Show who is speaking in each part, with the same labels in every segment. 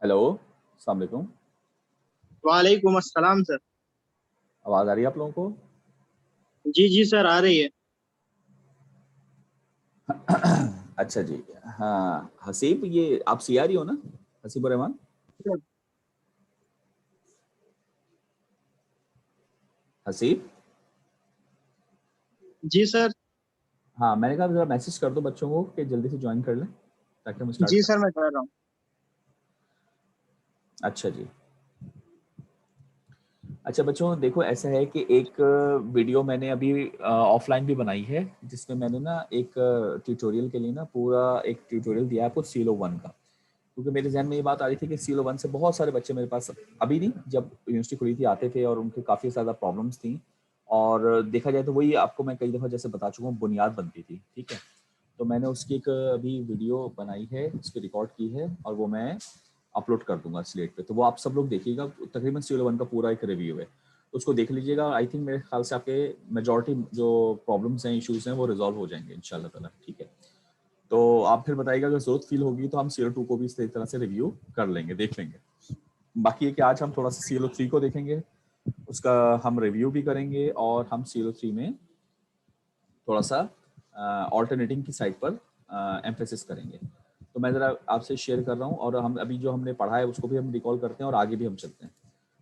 Speaker 1: Hello, अस्सलाम वालेकुम।
Speaker 2: वालेकुम अस्सलाम सर।
Speaker 1: आवाज़ आ रही है आप लोगों को?
Speaker 2: जी जी सर, आ रही है।
Speaker 1: अच्छा जी। हाँ हसीब, ये आप सीआरई हो ना? हसीबुर रहमान। हसीब।
Speaker 2: जी सर।
Speaker 1: हाँ, मैंने कहा जरा मैसेज कर दो बच्चों को कि जल्दी से ज्वाइन कर लें ताकि हम स्टार्ट
Speaker 2: जी
Speaker 1: करें।
Speaker 2: सर, मैं कर रहा हूँ।
Speaker 1: अच्छा जी। अच्छा बच्चों, देखो ऐसा है कि एक वीडियो मैंने अभी ऑफलाइन भी बनाई है, जिसमें मैंने ना एक ट्यूटोरियल के लिए ना पूरा एक ट्यूटोरियल दिया है आपको सीलो वन का। क्योंकि मेरे जहन में ये बात आ रही थी कि सीलो वन से बहुत सारे बच्चे मेरे पास, अभी नहीं, जब यूनिवर्सिटी खुली थी आते थे और उनके काफ़ी ज़्यादा प्रॉब्लम्स थी। और देखा जाए तो वही आपको मैं कई दफ़ा जैसे बता चुका हूँ, बुनियाद बनती थी, ठीक है। तो मैंने उसकी एक अभी वीडियो बनाई है, उसकी रिकॉर्ड की है और वो मैं अपलोड कर दूंगा स्लेट पे। तो वो आप सब लोग देखिएगा, तकरीबन सीलो वन का पूरा एक रिव्यू है, उसको देख लीजिएगा। आई थिंक मेरे ख्याल से आपके मेजॉरिटी जो प्रॉब्लम्स हैं, इश्यूज हैं, वो रिजॉल्व हो जाएंगे इंशाल्लाह ताला, ठीक है। तो आप फिर बताइएगा, अगर जरूरत फील होगी तो हम सीलो टू को भी इस तरह से रिव्यू कर लेंगे, देख लेंगे। बाकी है कि आज हम थोड़ा सा सीलो थ्री को देखेंगे, उसका हम रिव्यू भी करेंगे और हम सीलो थ्री में थोड़ा सा ऑल्टरनेटिंग की साइड पर एम्फेसिस करेंगे। तो मैं ज़रा आपसे शेयर कर रहा हूँ और हम अभी जो हमने पढ़ा है उसको भी हम रिकॉल करते हैं और आगे भी हम चलते हैं।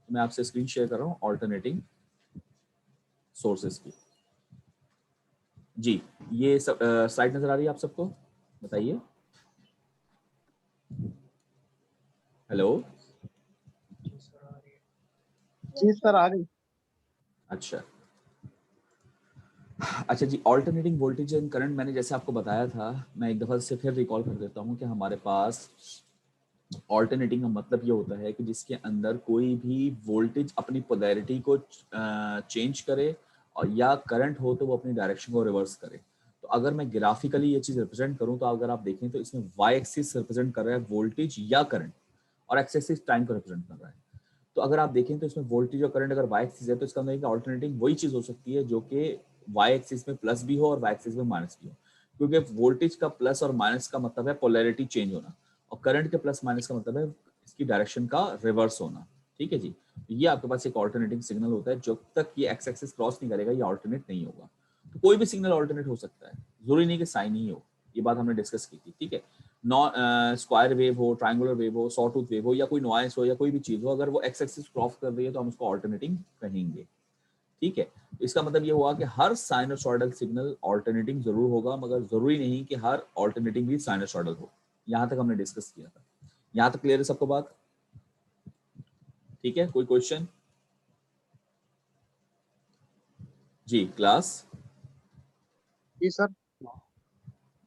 Speaker 1: तो मैं आपसे स्क्रीन शेयर कर रहा हूँ ऑल्टरनेटिंग सोर्सेज की। जी, ये सब स्लाइड नज़र आ रही है आप सबको? बताइए। हेलो।
Speaker 2: जी सर, आ रही।
Speaker 1: अच्छा। अच्छा जी, ऑल्टरनेटिंग वोल्टेज एंड करंट मैंने जैसे आपको बताया था, मैं एक दफ़ा से फिर रिकॉल कर देता हूँ कि हमारे पास ऑल्टरनेटिंग का मतलब ये होता है कि जिसके अंदर कोई भी वोल्टेज अपनी पोलैरिटी को चेंज करे और या करंट हो तो वो अपनी डायरेक्शन को रिवर्स करे। तो अगर मैं ग्राफिकली ये चीज़ रिप्रेजेंट करूँ तो अगर आप देखें तो इसमें वाई एक्सिस रिप्रेजेंट कर रहा है वोल्टेज या करंट, और एक्स एक्सिस टाइम को रिप्रेजेंट कर रहा है। तो अगर आप देखें तो इसमें वोल्टेज और करंट अगर वाई एक्सिस है तो इसका मतलब ऑल्टरनेटिंग वही चीज़ हो सकती है जो कि वाई एक्सिस में प्लस भी हो और वाई एक्सिस में माइनस भी हो। क्योंकि वोल्टेज का प्लस और माइनस का मतलब है पोलैरिटी चेंज होना, और करंट के प्लस माइनस का मतलब है इसकी डायरेक्शन का रिवर्स होना, ठीक है जी। ये आपके पास एक ऑल्टरनेटिंग सिग्नल होता है, जब तक ये एक्स एक्सिस क्रॉस नहीं करेगा ये ऑल्टरनेट नहीं होगा। तो कोई भी सिग्नल ऑल्टरनेट हो सकता है, जरूरी नहीं कि साइन ही हो। ये बात हमने डिस्कस की थी, ठीक है। स्क्वायर वेव हो, ट्रायंगुलर वेव हो, सॉ टूथ वेव हो, या कोई नॉइस हो, या कोई भी चीज हो, अगर वो एक्स एक्सिस क्रॉस कर रही है तो हम उसको ऑल्टरनेटिंग कहेंगे, ठीक है। इसका मतलब ये हुआ कि हर साइनसॉइडल सिग्नल ऑल्टरनेटिंग जरूर होगा, मगर जरूरी नहीं कि हर ऑल्टरनेटिंग भी साइनसॉइडल हो। यहां तक हमने डिस्कस किया था। यहां तक क्लियर है सबको बात? ठीक है, कोई क्वेश्चन? जी क्लास।
Speaker 2: जी सर।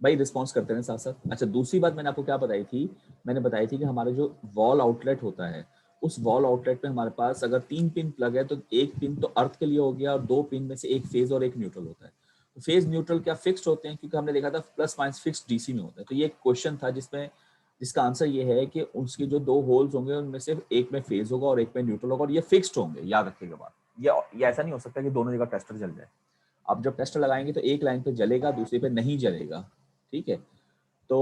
Speaker 1: भाई रिस्पॉन्स करते हैं साथ साथ। अच्छा, दूसरी बात मैंने आपको क्या बताई थी, मैंने बताई थी कि हमारे जो वॉल आउटलेट होता है, उस वॉल आउटलेट में हमारे पास अगर 3 पिन प्लग है तो एक पिन तो अर्थ के लिए हो गया और 2 पिन में से एक फेज और एक न्यूट्रल होता है। तो फेज न्यूट्रल क्या फिक्स्ड होते हैं? क्योंकि हमने देखा था प्लस माइनस फिक्स्ड डीसी में होता है। तो ये एक क्वेश्चन था जिसमें जिसका आंसर ये है कि उसके जो 2 होल्स होंगे उनमें से एक में फेज होगा और एक में न्यूट्रल होगा, और ये फिक्स्ड होंगे, याद रखिएगा बात। ये ऐसा नहीं हो सकता कि दोनों जगह टेस्टर जल जाए। आप जब टेस्टर लगाएंगे तो एक लाइन पे जलेगा, दूसरी पे नहीं जलेगा, ठीक है। तो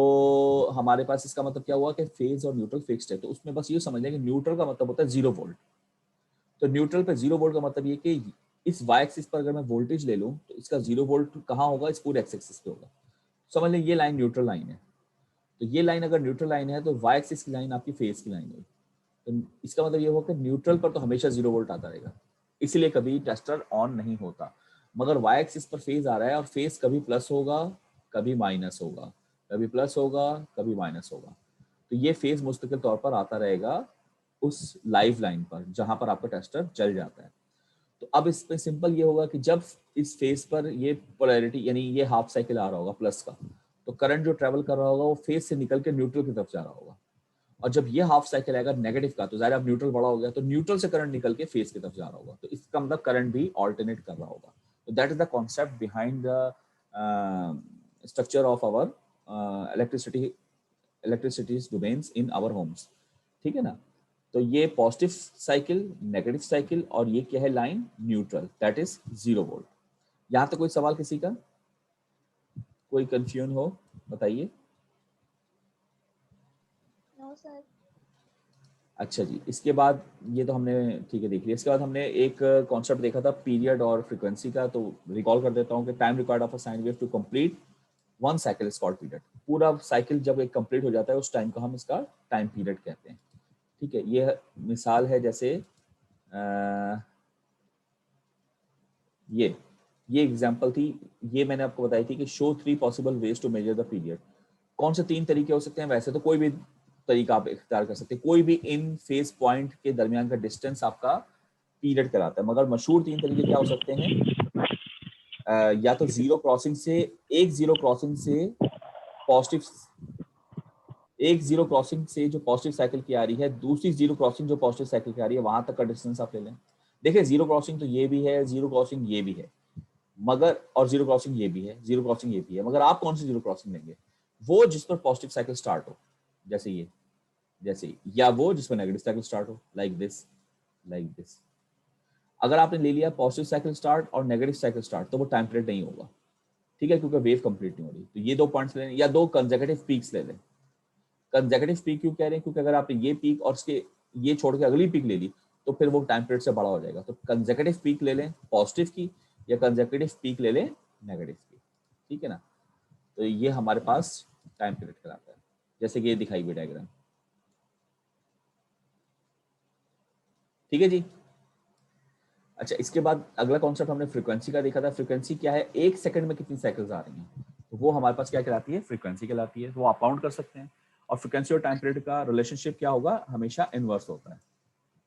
Speaker 1: हमारे पास इसका मतलब क्या हुआ कि फेज और न्यूट्रल फिक्स्ड है। तो उसमें बस ये समझ लें कि न्यूट्रल का मतलब होता है 0 वोल्ट। तो न्यूट्रल पे 0 वोल्ट का मतलब ये कि इस वाई एक्सिस पर अगर मैं वोल्टेज ले लूं तो इसका 0 वोल्ट कहाँ होगा? इस पूरे एक्स एक्सिस पे होगा। समझ लें ये लाइन न्यूट्रल लाइन है। तो ये लाइन अगर न्यूट्रल लाइन है तो वाई एक्सिस की लाइन आपकी फेज की लाइन है। तो इसका मतलब ये होगा कि न्यूट्रल पर तो हमेशा 0 वोल्ट आता रहेगा, इसलिए कभी टेस्टर ऑन नहीं होता। मगर वाई एक्सिस पर फेज आ रहा है और फेज कभी प्लस होगा, कभी माइनस होगा, कभी प्लस होगा, कभी माइनस होगा। तो ये फेज मुस्तकिल तौर पर आता रहेगा उस लाइव लाइन पर जहां पर आपका टेस्टर जल जाता है। तो अब इस पे सिंपल ये होगा कि जब इस फेज पर ये पोलैरिटी यानी ये हाफ साइकिल आ रहा होगा प्लस का, तो करंट जो ट्रेवल कर रहा होगा वो फेज से निकल के न्यूट्रल की तरफ जा रहा होगा। और जब ये हाफ साइकिल आएगा नेगेटिव का, तो जाहिर अब न्यूट्रल बड़ा हो गया, तो न्यूट्रल से करंट निकल के फेज की तरफ जा रहा होगा, तो इसका मतलब करंट भी ऑल्टरनेट कर रहा होगा। तो that is the concept behind the structure of our electricity electricity domains in our homes, ठीक है ना। तो ये पॉजिटिव साइकिल, नेगेटिव साइकिल, और ये क्या है? Line neutral, that is 0 volt. यहाँ तक कोई सवाल किसी का? कोई कंफ्यूजन हो बताइए।
Speaker 3: No sir.
Speaker 1: अच्छा जी, इसके बाद ये तो हमने ठीक है देख लिया। इसके बाद हमने एक कॉन्सेप्ट देखा था पीरियड और फ्रीक्वेंसी का, तो रिकॉल कर देता हूँ कि time required of a sine wave to complete one cycle is called period. पूरा साइकिल जब एक कंप्लीट हो जाता है उस टाइम को हम इसका टाइम पीरियड कहते हैं। ठीक है, ये मिसाल है जैसे ये ये एग्जांपल थी, ये मैंने आपको बताई थी कि शो 3 possible ways to measure the period. कौन से 3 तरीके हो सकते हैं? वैसे तो कोई भी तरीका आप इख्तियार कर सकते हैं, कोई भी इन फेस पॉइंट के दरमियान का डिस्टेंस आपका पीरियड कहलाता है। मगर मशहूर 3 तरीके क्या हो सकते हैं? या तो जीरो क्रॉसिंग से, एक जीरो क्रॉसिंग से पॉजिटिव, एक जीरो क्रॉसिंग से जो पॉजिटिव साइकिल की आ रही है, दूसरी जीरो क्रॉसिंग जो पॉजिटिव साइकिल की आ रही है, वहां तक का डिस्टेंस आप ले लें। देखिए जीरो क्रॉसिंग तो ये भी है, जीरो क्रॉसिंग ये भी है, मगर और जीरो क्रॉसिंग ये भी है, जीरो क्रॉसिंग ये भी है, मगर आप कौन सी जीरो क्रॉसिंग लेंगे? वो जिस पर पॉजिटिव साइकिल स्टार्ट हो, जैसे ये, जैसे या वो जिस पर नेगेटिव साइकिल स्टार्ट हो, लाइक दिस, लाइक दिस। अगर आपने ले लिया पॉजिटिव साइकिल स्टार्ट और नेगेटिव साइकिल स्टार्ट, तो वो टाइम पीरियड नहीं होगा। ठीक है, क्योंकि वेव कंप्लीट नहीं हो रही। तो ये 2 पॉइंट्स लें, या 2 कंसेक्यूटिव पीक्स ले लें। कंसेक्यूटिव पीक क्यों कह रहे हैं? क्योंकि अगर आपने ये पीक और इसके ये छोड़ के अगली पीक ले ली तो फिर वो टाइम पीरियड से बड़ा हो जाएगा। तो कंसेक्यूटिव पीक ले लें पॉजिटिव की, या कंसेक्यूटिव पीक ले लें नेगेटिव की। ठीक है ना? तो ये हमारे पास टाइम पीरियड कहलाता है, जैसे कि ये दिखाई हुई डायग्राम। ठीक है जी। अच्छा, इसके बाद अगला कॉन्सेप्ट हमने फ्रीक्वेंसी का देखा था। फ्रीक्वेंसी क्या है? एक सेकंड में कितनी साइकिल्स आ रही हैं, तो वो हमारे पास क्या कहलाती है? फ्रीक्वेंसी कहलाती है। तो वो आप काउंट कर सकते हैं। और फ्रीक्वेंसी और टाइम पीरियड का रिलेशनशिप क्या होगा? हमेशा इनवर्स होता है,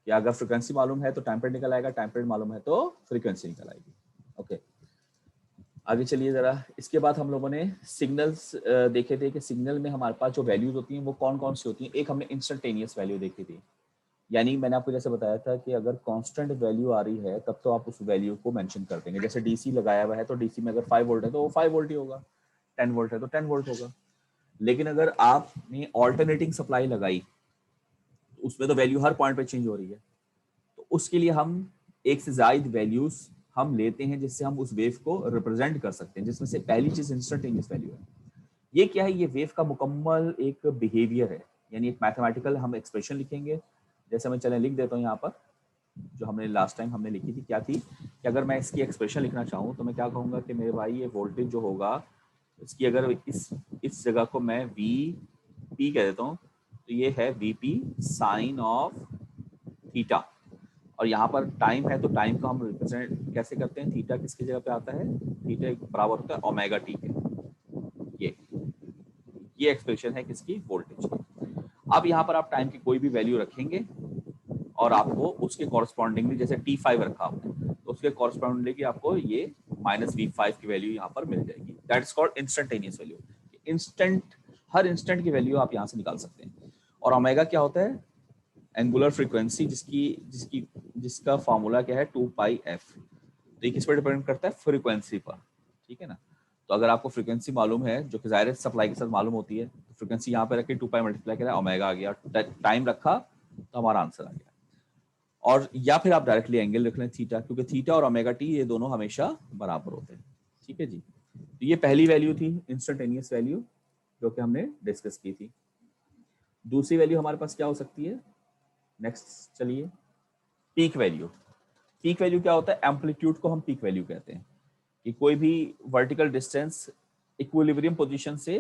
Speaker 1: कि अगर फ्रीक्वेंसी मालूम है तो टाइम पीरियड निकल आएगा, टाइम पीरियड मालूम है तो फ्रीक्वेंसी निकल आएगी। ओके, आगे चलिए जरा। इसके बाद हम लोगों ने सिग्नल्स देखे थे कि सिग्नल में हमारे पास जो वैल्यूज होती हैं वो कौन कौन सी होती हैं। एक हमने इंस्टेंटेनियस वैल्यू देखी थी, यानी मैंने आपको जैसे बताया था कि अगर कांस्टेंट वैल्यू आ रही है तब तो आप उस वैल्यू को मेंशन कर देंगे। जैसे डीसी लगाया हुआ है तो डीसी में अगर 5 वोल्ट है तो वो 5 वोल्ट ही होगा, 10 वोल्ट है तो 10 वोल्ट होगा। लेकिन अगर आपने ऑल्टरनेटिंग सप्लाई लगाई तो उसमें तो वैल्यू हर पॉइंट पे चेंज हो रही है। तो उसके लिए हम एक से ज्यादा वैल्यूज हम लेते हैं जिससे हम उस वेव को रिप्रेजेंट कर सकते हैं, जिसमें से पहली चीज इंस्टेंटेनियस वैल्यू है। ये क्या है? ये वेव का मुकम्मल एक बिहेवियर है, यानी एक मैथमेटिकल हम एक्सप्रेशन लिखेंगे। जैसे मैं चले लिख देता हूँ यहाँ पर, जो हमने लास्ट टाइम हमने लिखी थी, क्या थी कि अगर मैं इसकी एक्सप्रेशन लिखना चाहूँ तो मैं क्या कहूँगा कि मेरे भाई ये वोल्टेज जो होगा इसकी, अगर इस जगह को मैं वी पी कह देता हूँ तो ये है V P sine of theta. और यहाँ पर टाइम है तो टाइम को हम रिप्रेजेंट कैसे करते हैं? थीटा किसकी जगह पे आता है? थीटा बराबर होता है ओमेगा टी के। ये ये एक्सप्रेशन है किसकी? वोल्टेज की। अब यहाँ पर आप टाइम की कोई भी वैल्यू रखेंगे और आपको उसके कॉरस्पॉन्डिंगली, जैसे T5 रखा आपने तो उसके कॉरस्पॉन्डिंगली आपको ये -V5 की वैल्यू यहाँ पर मिल जाएगी। That's called instantaneous value. Instant, her instant की वैल्यू आप यहाँ से निकाल सकते हैं। और ओमेगा क्या होता है? एंगुलर फ्रीक्वेंसी, जिसकी जिसकी जिसका फॉर्मूला क्या है? 2πf। तो ये किस पर डिपेंड करता है? फ्रीक्वेंसी पर। ठीक है ना? तो अगर आपको फ्रीक्वेंसी मालूम है, जो कि जाहिर सप्लाई के साथ मालूम होती है, तो फ्रीक्वेंसी यहाँ पे रखी 2π मल्टीप्लाई करा, ओमेगा आ गया, टाइम रखा तो हमारा आंसर आ गया। और या फिर आप डायरेक्टली एंगल रख लें थीटा, क्योंकि थीटा और ओमेगा टी ये दोनों हमेशा बराबर होते हैं। ठीक है जी। तो ये पहली वैल्यू थी इंस्टेंटेनियस वैल्यू, जो कि हमने डिस्कस की थी। दूसरी वैल्यू हमारे पास क्या हो सकती है? नेक्स्ट चलिए, पीक वैल्यू। पीक वैल्यू क्या होता है? एम्पलीट्यूड को हम पीक वैल्यू कहते हैं, कि कोई भी वर्टिकल डिस्टेंस इक्विलिब्रियम पोजीशन से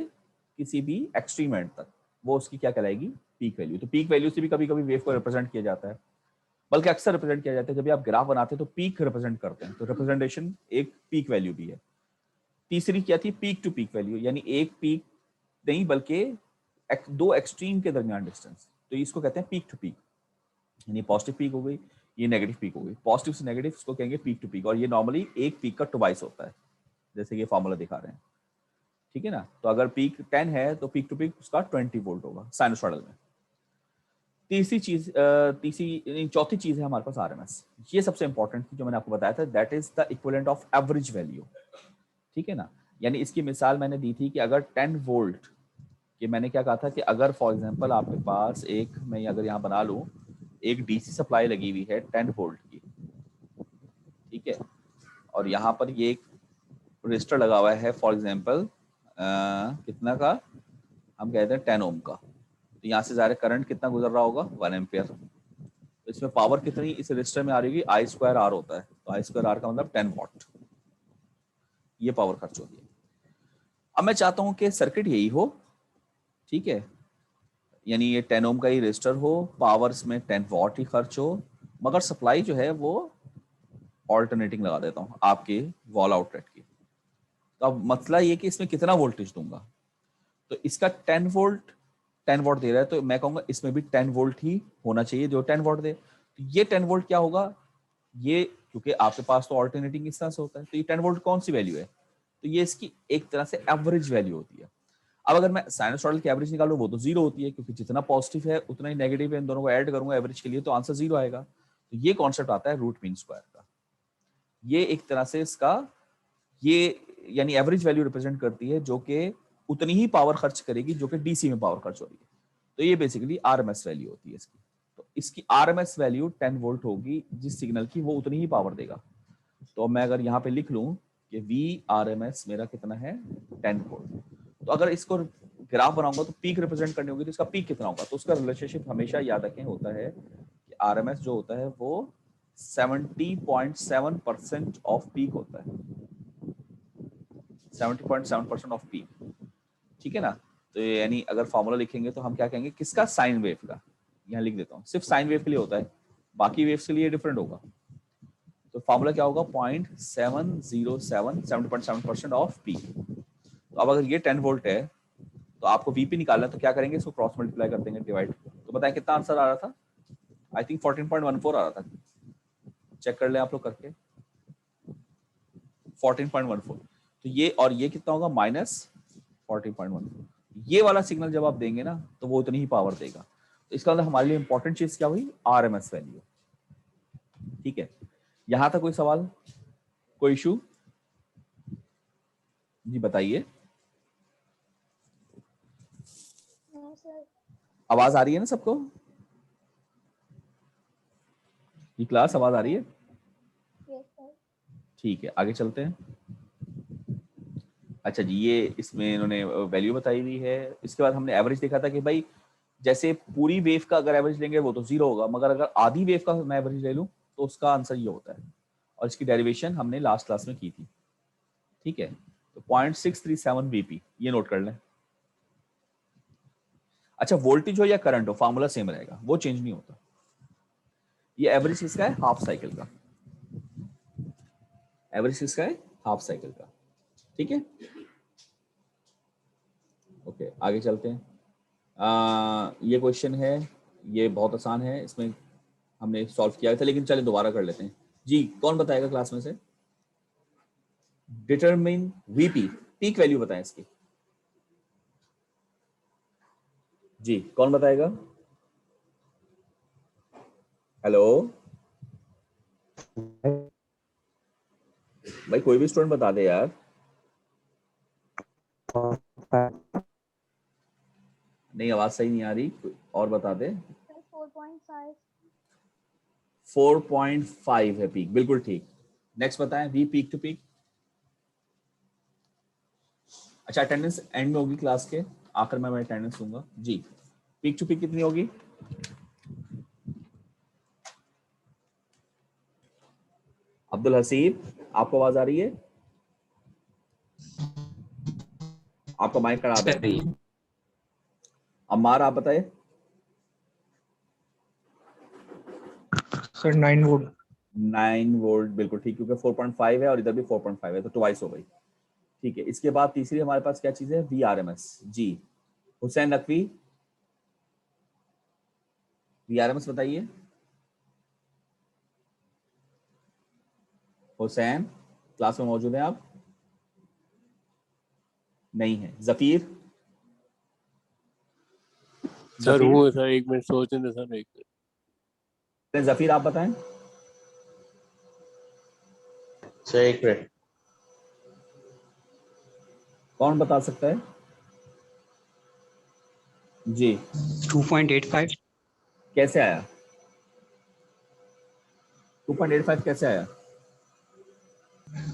Speaker 1: किसी भी एक्सट्रीम एंड तक, वो उसकी क्या कहलाएगी? Peak value. तो पीक वैल्यू से भी कभी कभी वेव को रिप्रेजेंट किया जाता है, बल्कि अक्सर रिप्रेजेंट किया जाता है। जब भी आप ग्राफ बनाते हैं तो पीक रिप्रेजेंट करते हैं, तो रिप्रेजेंटेशन एक पीक वैल्यू भी है। तीसरी क्या थी? पीक टू पीक वैल्यू, यानी एक पीक नहीं बल्कि दो एक्सट्रीम के दरमियान डिस्टेंस, तो इसको कहते हैं पीक टू पीक। यानी पॉजिटिव पीक हो गई, ये नेगेटिव पीक हो गई। पॉजिटिव से नेगेटिव इसको कहेंगे पीक टू पीक, और ये नॉर्मली एक पीक का ट्वाइस होता है, जैसे ये फॉर्मूला दिखा रहे हैं। ठीक है ना? तो अगर पीक 10 है तो पीक टू पीक उसका 20 वोल्ट होगा साइनसॉइडल में। चौथी चीज है हमारे पास आरएमएस। ये सबसे इंपॉर्टेंट थी जो मैंने आपको बताया था, that is the equivalent of average value. ठीक है ना? यानी इसकी मिसाल मैंने दी थी कि अगर 10 वोल्ट, कि मैंने क्या कहा था कि अगर फॉर एग्जांपल आपके पास एक, मैं अगर यहाँ बना लूँ, एक डीसी सप्लाई लगी हुई है 10 वोल्ट की। ठीक है, और यहाँ पर ये एक रजिस्टर लगा हुआ है फॉर एग्जांपल कितना का? हम कहते हैं 10 ओम का। तो यहाँ से ज़ाहिर करंट कितना गुजर रहा होगा 1 एम्पियर। तो इसमें पावर कितनी इस रजिस्टर में आ रही होगी, आई स्क्वायर आर होता है, तो आई स्क्वायर आर का मतलब 10 वॉट, ये पावर खर्च होगी। अब मैं चाहता हूं कि सर्किट यही हो, ठीक है, यानी ये 10 ओम का ही रजिस्टर हो, पावर्स में 10 वॉट ही खर्च हो, मगर सप्लाई जो है वो ऑल्टरनेटिंग लगा देता हूं आपके वॉल आउटलेट की। तो अब मसला ये कि इसमें कितना वोल्टेज दूंगा, तो इसका 10 वोल्ट 10 वॉट दे रहा है, तो मैं कहूंगा इसमें भी 10 वोल्ट ही होना चाहिए जो 10 वॉट दे। तो ये 10 वोल्ट क्या होगा, ये क्योंकि आपके पास तो ऑल्टरनेटिंग इस तरह से होता है, तो ये 10 वोल्ट कौन सी वैल्यू है, तो ये इसकी एक तरह से एवरेज वैल्यू होती है। अब अगर मैं साइनसॉइडल की एवरेज निकालूं वो तो जीरो होती है, क्योंकि जितना पॉजिटिव है उतना ही नेगेटिव है, इन दोनों को ऐड करूंगा एवरेज के लिए तो आंसर जीरो आएगा। तो ये कॉन्सेप्ट आता है रूट मीन स्क्वायर का। ये एक तरह से इसका ये यानी एवरेज वैल्यू रिप्रेजेंट करती है जो कि उतनी ही पावर खर्च करेगी जो कि डीसी में पावर खर्च हो रही है। तो ये बेसिकली आरएमएस वैल्यू होती है इसकी। तो इसकी आरएमएस वैल्यू 10 वोल्ट होगी, जिस सिग्नल की वो उतनी ही पावर देगा। तो मैं अगर यहाँ पे लिख लूं कि वी आर एम एस मेरा कितना है 10 वोल्ट, तो अगर इसको ग्राफ बनाऊंगा तो पीक रिप्रेजेंट करनी होगी, तो इसका पीक कितना होगा, तो उसका रिलेशनशिप हमेशा याद रखें होता है कि आर एम एस जो होता है वो 70.7% ऑफ पीक होता है, 70.7% ऑफ पीक, ठीक है ना। तो यानी अगर फॉर्मूला लिखेंगे तो हम क्या कहेंगे, किसका, साइन वेव का। यहाँ लिख देता हूँ, सिर्फ साइन वेव के लिए होता है, बाकी वेव्स के लिए डिफरेंट होगा। तो फॉर्मूला क्या होगा, 0.707 70.7% ऑफ पी। तो अब अगर ये 10 वोल्ट है तो आपको वीपी निकालना है, तो क्या करेंगे, इसको क्रॉस मल्टीप्लाई कर देंगे, डिवाइड। तो बताएं कितना आंसर आ रहा था, आई थिंक 14.14 आ रहा था, चेक कर लें आप लोग करके, 14.14। तो ये और ये कितना होगा, -14.14। ये वाला सिग्नल जब आप देंगे ना तो वो उतनी ही पावर देगा। तो इसका मतलब हमारे लिए इंपॉर्टेंट चीज क्या हुई, आरएमएस वैल्यू, ठीक है। यहां तक कोई सवाल, कोई इशू, जी बताइए। आवाज आ रही है ना सबको, ये क्लास आवाज आ रही है, ठीक है, आगे चलते हैं। अच्छा जी, ये इसमें इन्होंने वैल्यू बताई हुई है। इसके बाद हमने एवरेज देखा था कि भाई जैसे पूरी वेव का अगर एवरेज लेंगे वो तो जीरो होगा, मगर अगर आधी वेव का मैं एवरेज ले लूं तो उसका आंसर ये होता है, और इसकी डेरिवेशन हमने लास्ट क्लास में की थी, ठीक है। तो 0.637 वीपी, ये नोट कर लें। अच्छा, वोल्टेज हो या करंट हो फार्मूला सेम रहेगा, वो चेंज नहीं होता। ये एवरेज किसका है, हाफ साइकिल का, एवरेज किसका है, हाफ साइकिल का, ठीक है। ओके, आगे चलते हैं। ये क्वेश्चन है, ये बहुत आसान है, इसमें हमने सॉल्व किया था, लेकिन चलिए दोबारा कर लेते हैं। जी कौन बताएगा क्लास में से, डिटरमिन वीपी, पीक वैल्यू बताएं इसकी, जी कौन बताएगा, हेलो भाई, कोई भी स्टूडेंट बता दे यार, नहीं आवाज सही नहीं आ रही, और बता दे। 4.5 है पीक, बिल्कुल ठीक। नेक्स्ट बताएं, वी पीक टू पीक। अच्छा, अटेंडेंस एंड में होगी क्लास के आखिर में मैं अटेंडेंस दूंगा जी। पीक टू पीक कितनी होगी, अब्दुल हसीब आपको आवाज आ रही है, आपका माइक खराब है। अम्मार आप बताए,
Speaker 3: सर 9 वोल्ट।
Speaker 1: 9 वोल्ट बिल्कुल ठीक, क्योंकि 4.5 है और इधर भी 4.5 है, तो ट्वाइस हो गई, ठीक है। इसके बाद तीसरी हमारे पास क्या चीज है, वी आर एम एस। जी Hussain Naqvi, V R M S बताइए। हुसैन क्लास में मौजूद हैं आप, नहीं है। जफीर,
Speaker 4: सर हूँ सर, एक मिनट सोचने दे सर, एक मिनट।
Speaker 1: जफीर आप बताएं
Speaker 5: सर, एक मिनट।
Speaker 1: कौन बता सकता है, जी
Speaker 3: 2.85।
Speaker 1: कैसे आया, 2.85 कैसे आया,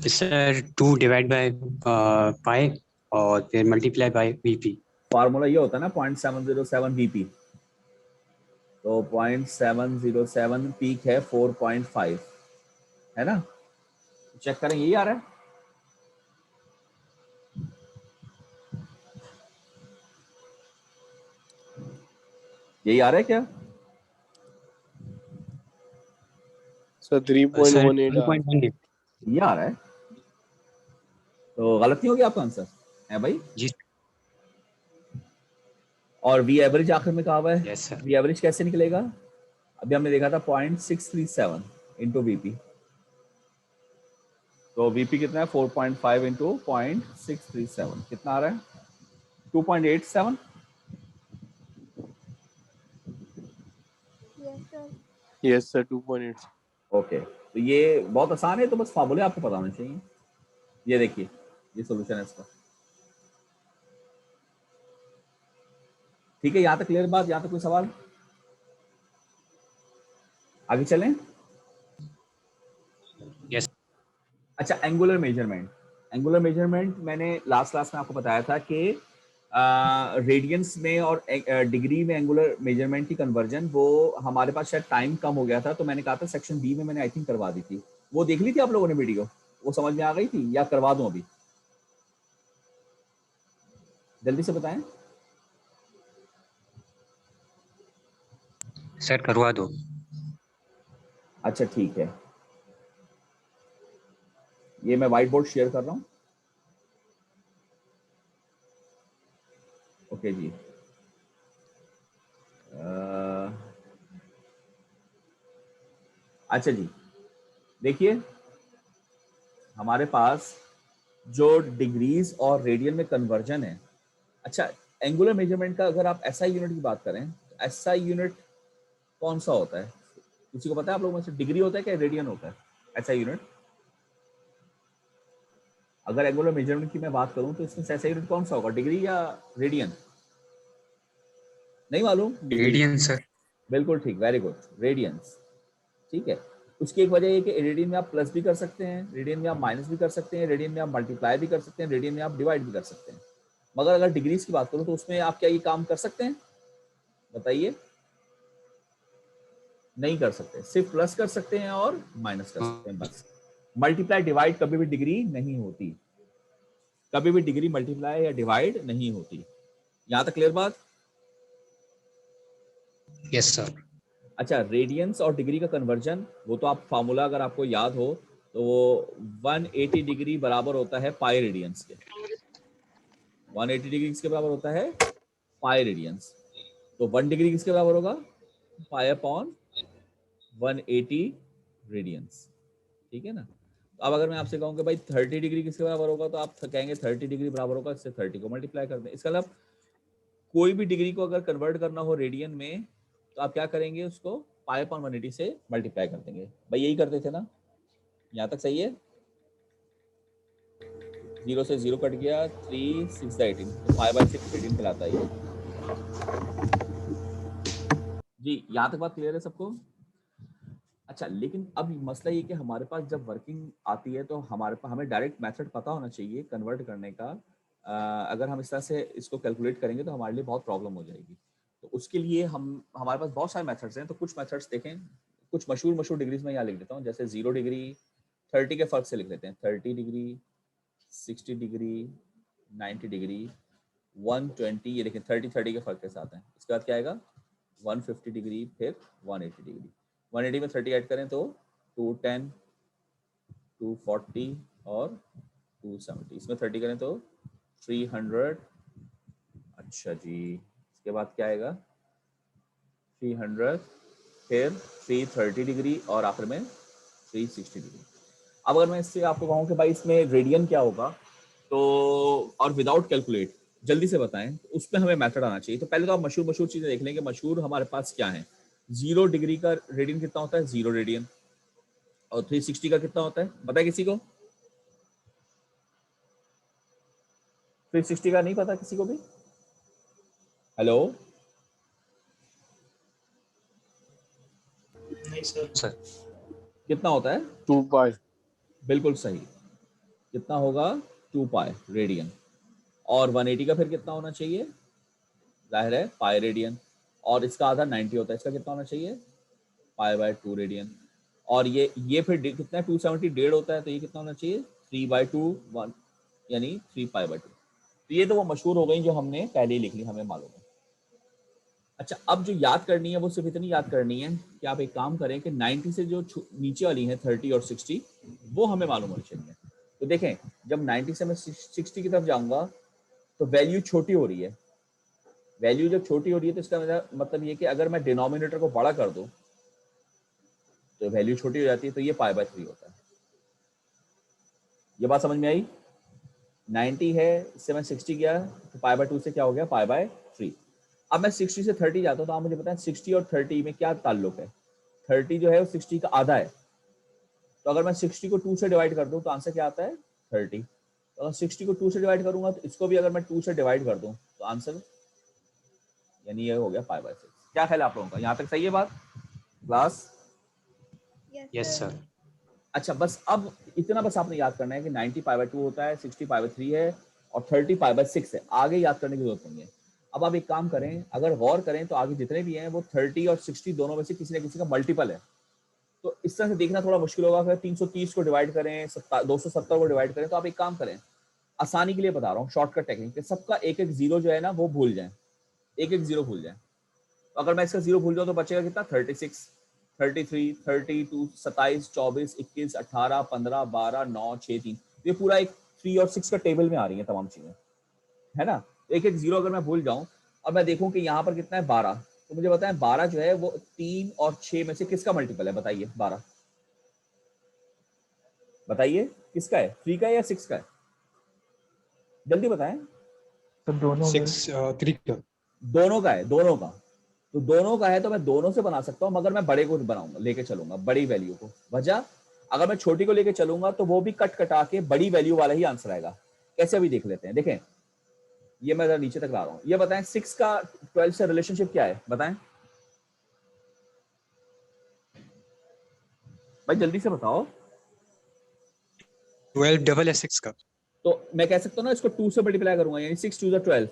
Speaker 3: सर 2 डिवाइड बाय पाई और फिर मल्टीप्लाई बाय वीपी।
Speaker 1: फार्मूला ये होता है ना 0.707 वीपी, तो 0.707 पीक है 4.5, है ना? चेक करें, यही आ रहा है। यही आ रहा है क्या?
Speaker 4: सर 3.18
Speaker 3: 3.18
Speaker 1: ये आ रहा है, तो गलत नहीं हो गया आपका आंसर है भाई।
Speaker 3: जी
Speaker 1: और वी एवरेज आखिर में कहा हुआ है,
Speaker 3: यस सर
Speaker 1: वी एवरेज कैसे निकलेगा? अभी हमने देखा था 0.637 इंटू वीपी, तो वीपी कितना है 4.5 इंटू 0.637 कितना आ रहा है? 2.87।
Speaker 4: यस सर 2.8
Speaker 1: ओके, तो ये बहुत आसान है, तो बस फार्मूले आपको पता होने चाहिए। ये देखिए, ये सोल्यूशन है इसका। ठीक है, यहाँ तक क्लियर बात? यहाँ तक कोई सवाल? आगे चलें।
Speaker 3: यस
Speaker 1: अच्छा, एंगुलर मेजरमेंट। एंगुलर मेजरमेंट मैंने लास्ट क्लास में आपको बताया था कि रेडियंस में और डिग्री में एंगुलर मेजरमेंट की कन्वर्जन, वो हमारे पास शायद टाइम कम हो गया था, तो मैंने कहा था सेक्शन बी में मैंने आई थिंक करवा दी थी। वो देख ली थी आप लोगों ने वीडियो? वो समझ में आ गई थी या करवा दूं अभी? जल्दी से बताएं।
Speaker 3: सर करवा दो।
Speaker 1: अच्छा ठीक है, ये मैं व्हाइट बोर्ड शेयर कर रहा हूँ। ओके जी। अच्छा जी, देखिए हमारे पास जो डिग्रीज और रेडियन में कन्वर्जन है। अच्छा, एंगुलर मेजरमेंट का अगर आप एसआई यूनिट की बात करें, तो एसआई यूनिट कौन सा होता है? किसी को पता है आप लोगों में से? डिग्री होता है क्या रेडियन होता है एसआई यूनिट? अगर एंगुलर मेजरमेंट की मैं बात करूं तो इसमें एसआई यूनिट कौन सा होगा, डिग्री या रेडियन? नहीं मालूम? डिग्री।
Speaker 3: Radian sir.
Speaker 1: बिल्कुल ठीक, वेरी गुड, रेडियंस। ठीक है, उसकी एक वजह ये कि रेडियन में आप प्लस भी कर सकते हैं, रेडियन में आप माइनस भी कर सकते हैं, रेडियन में आप मल्टीप्लाई भी कर सकते हैं, रेडियन में आप डिवाइड भी कर सकते हैं। मगर अगर डिग्रीज की बात करूं तो उसमें आप क्या ये काम कर सकते हैं? बताइए। नहीं कर सकते, सिर्फ प्लस कर सकते हैं और माइनस कर सकते हैं बस। मल्टीप्लाई डिवाइड कभी भी डिग्री नहीं होती, कभी भी डिग्री मल्टीप्लाई या डिवाइड नहीं होती। यहां तक क्लियर बात?
Speaker 3: Yes sir.
Speaker 1: अच्छा, रेडियंस और डिग्री का कन्वर्जन, वो तो आप फार्मूला अगर आपको याद हो तो वो 180 डिग्री बराबर होता है पाई रेडियंस के। 180 डिग्री किसके बराबर होता है? Pi radians. तो 1 डिग्री किसके बराबर होगा? Pi upon 180 radians. ठीक है ना? तो अब अगर मैं आपसे कहूँ कि भाई 30 डिग्री किसके बराबर होगा, तो आप कहेंगे 30 डिग्री बराबर होगा, इससे 30 को मल्टीप्लाई कर दें। इसका मतलब कोई भी डिग्री को अगर कन्वर्ट करना हो रेडियन में, तो आप क्या करेंगे? उसको पाई अपॉन 180 से मल्टीप्लाई कर देंगे। भाई यही करते थे ना? यहाँ तक सही है? 0 से 0 कट गया, 3 6 18, तो 5/6 18 कहलाता है ये। जी, यहाँ तक बात क्लियर है सबको? अच्छा, लेकिन अब मसला ये कि हमारे पास जब वर्किंग आती है तो हमारे पास हमें डायरेक्ट मेथड पता होना चाहिए कन्वर्ट करने का। अगर हम इस तरह से इसको कैलकुलेट करेंगे तो हमारे लिए बहुत प्रॉब्लम हो जाएगी। तो उसके लिए हमारे पास बहुत सारे मेथड्स हैं, तो कुछ मेथड्स देखें, कुछ मशहूर डिग्रीज में यहाँ लिख देता हूँ। जैसे 0 डिग्री 30 के फर्क से लिख लेते हैं। 30 डिग्री, 60 डिग्री, 90 डिग्री, 120, ये देखें 30 के फर्क के साथ हैं। इसके बाद क्या आएगा? 150 डिग्री, फिर 180 डिग्री। 180 में 30 ऐड करें तो 210, 240 और 270। इसमें 30 करें तो 300। अच्छा जी, इसके बाद क्या आएगा? 300, फिर 330 डिग्री और आखिर में 360 डिग्री। अब अगर मैं इससे आपको कहूँ कि भाई इसमें रेडियन क्या होगा, तो और विदाउट कैलकुलेट जल्दी से बताएं, तो उस पर हमें मेथड आना चाहिए। तो पहले तो आप मशहूर चीजें देख लेंगे। मशहूर हमारे पास क्या है? 0 डिग्री का रेडियन कितना होता है? 0 रेडियन। और 360 का कितना होता है, पता है किसी को? 360 का नहीं पता किसी को भी? हेलो?
Speaker 2: नहीं सर।
Speaker 3: सर
Speaker 1: कितना होता है?
Speaker 4: 2 पाई।
Speaker 1: बिल्कुल सही। कितना होगा? 2 पाई रेडियन। और 180 का फिर कितना होना चाहिए? जाहिर है पाई रेडियन। और इसका आधा 90 होता है, इसका कितना होना चाहिए π/2 रेडियन। और ये फिर कितना 270 डेढ़ होता है, तो ये कितना होना चाहिए 3/2 1 यानी 3π/2। तो ये तो वो मशहूर हो गई जो हमने पहले ही लिख ली, हमें मालूम है। अच्छा, अब जो याद करनी है वो सिर्फ इतनी याद करनी है कि आप एक काम करें कि 90 से जो नीचे वाली है 30 और 60 वो हमें मालूम होनी चाहिए। तो देखें जब 90 से मैं 60 की तरफ जाऊंगा तो वैल्यू छोटी हो रही है। वैल्यू जब छोटी हो रही है तो इसका मतलब ये कि अगर मैं डिनोमिनेटर को बड़ा कर दूं तो वैल्यू छोटी हो जाती है, तो ये π/3 होता है। ये बात समझ में आई? 90 है, इससे मैं 60 गया तो π/2 से क्या हो गया π/3। अब मैं 60 से 30 जाता हूँ तो आप मुझे बताएं 60 और 30 में क्या ताल्लुक है। 30 जो है वो 60 का आधा है, तो अगर मैं 60 को 2 से डिवाइड कर दूं तो आंसर क्या आता है 30। तो अगर 60 को 2 से डिवाइड करूंगा तो इसको भी अगर मैं 2 से डिवाइड कर दूं तो आंसर यानी ये हो गया π/6। क्या ख्याल है आप लोगों का? यहाँ तक सही है बात क्लास?
Speaker 3: Yes sir.
Speaker 1: अच्छा, बस अब इतना बस आपने याद करना है कि 90 π/2 होता है, 60 π/3 है और 30 π/6 है। आगे याद करने की जरूरत नहीं है। अब आप एक काम करें, अगर गौर करें तो आगे जितने भी हैं वो 30 और 60 दोनों में से किसी न किसी का मल्टीपल है। तो इस तरह से देखना थोड़ा मुश्किल होगा। अगर 330 को डिवाइड करें, 270 को डिवाइड करें, तो आप एक काम करें, आसानी के लिए बता रहा हूँ शॉर्टकट टेक्निक, सबका एक एक जीरो जो है ना वो भूल जाए, एक एक जीरो भूल जाए। तो अगर मैं इसका जीरो भूल जाऊँ तो बचेगा कितना 36, 33, 32, 27, 24, 21, 18, 15, 12, 9, 6, 3। ये पूरा एक 3 और 6 का टेबल में आ रही है तमाम चीजें, है ना। एक एक जीरो अगर मैं भूल जाऊं और मैं देखूं कि यहाँ पर कितना है 12, तो मुझे बताएं 12 जो है वो 3 और 6 में से किसका मल्टीपल है? बताइए 12, बताइए किसका है, 3 का है या 6 का है? जल्दी बताएं।
Speaker 6: तो दोनों में
Speaker 3: 3 का।
Speaker 1: दोनों का है, दोनों का। तो दोनों का है तो मैं दोनों से बना सकता हूं, मगर मैं बड़े को बनाऊंगा, लेके चलूंगा बड़ी वैल्यू को। वजह, अगर मैं छोटी को लेके चलूंगा तो वो भी कट कटा के बड़ी वैल्यू वाला ही आंसर आएगा। कैसे अभी देख लेते हैं। देखें ये मैं जरा नीचे तक ला रहा हूं। ये बताएं 6 का 12 से रिलेशनशिप क्या है? बताएं भाई, जल्दी से बताओ।
Speaker 3: 12 डबल है 6 का।
Speaker 1: तो मैं कह सकता हूं ना इसको 2 से मल्टीप्लाई करूंगा, यानी 6 2 12।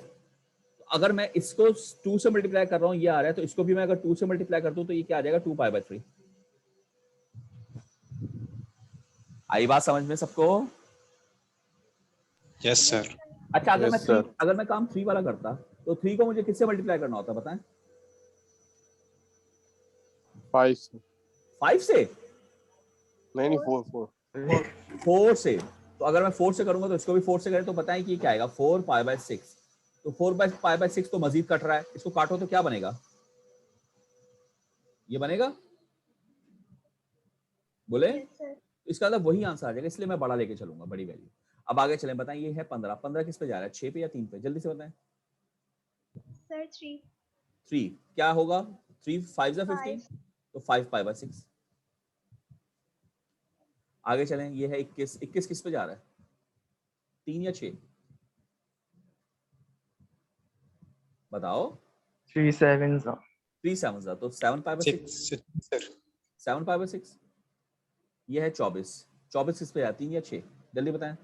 Speaker 1: अगर मैं इसको 2 से मल्टीप्लाई कर रहा हूं, ये आ रहा है, तो इसको भी मैं अगर 2 से मल्टीप्लाई कर दूं तो ये क्या आ जाएगा 2π/3। आई बात समझ में सबको?
Speaker 3: Yes sir.
Speaker 1: अच्छा, अगर मैं
Speaker 4: Yes, sir.
Speaker 1: अगर मैं काम 3 वाला करता तो 3 को मुझे किससे मल्टीप्लाई करना होता बताएं?
Speaker 4: 5 से
Speaker 1: 5 से?
Speaker 4: नहीं 4
Speaker 1: 4 से। तो अगर मैं 4 से करूंगा तो इसको भी 4 से करें तो बताएं कि क्या आएगा 4π/6। तो 4π/6 तो मजीद कट रहा है, इसको काटो तो क्या बनेगा? ये बनेगा, बोले? इसका मतलब वही आंसर आ जाएगा, इसलिए मैं बड़ा लेके चलूंगा, बड़ी वैल्यू। अब आगे चलें, बताएं ये है 15। 15 किस पे जा रहा है, 6 पे या 3 पे? जल्दी से बताएं।
Speaker 7: सर 3
Speaker 1: 3 क्या होगा? 3 5 या 15, तो 5π/6। आगे चलें, ये है 21। 21 किस पे जा रहा है, 3 या 6? बताओ।
Speaker 6: 3 7
Speaker 1: 3 7 तो 7π/6।
Speaker 3: 6 सर।
Speaker 1: 7π/6। ये है 24। 24 किस पे जा रहा है, 3 या 6? जल्दी बताएं।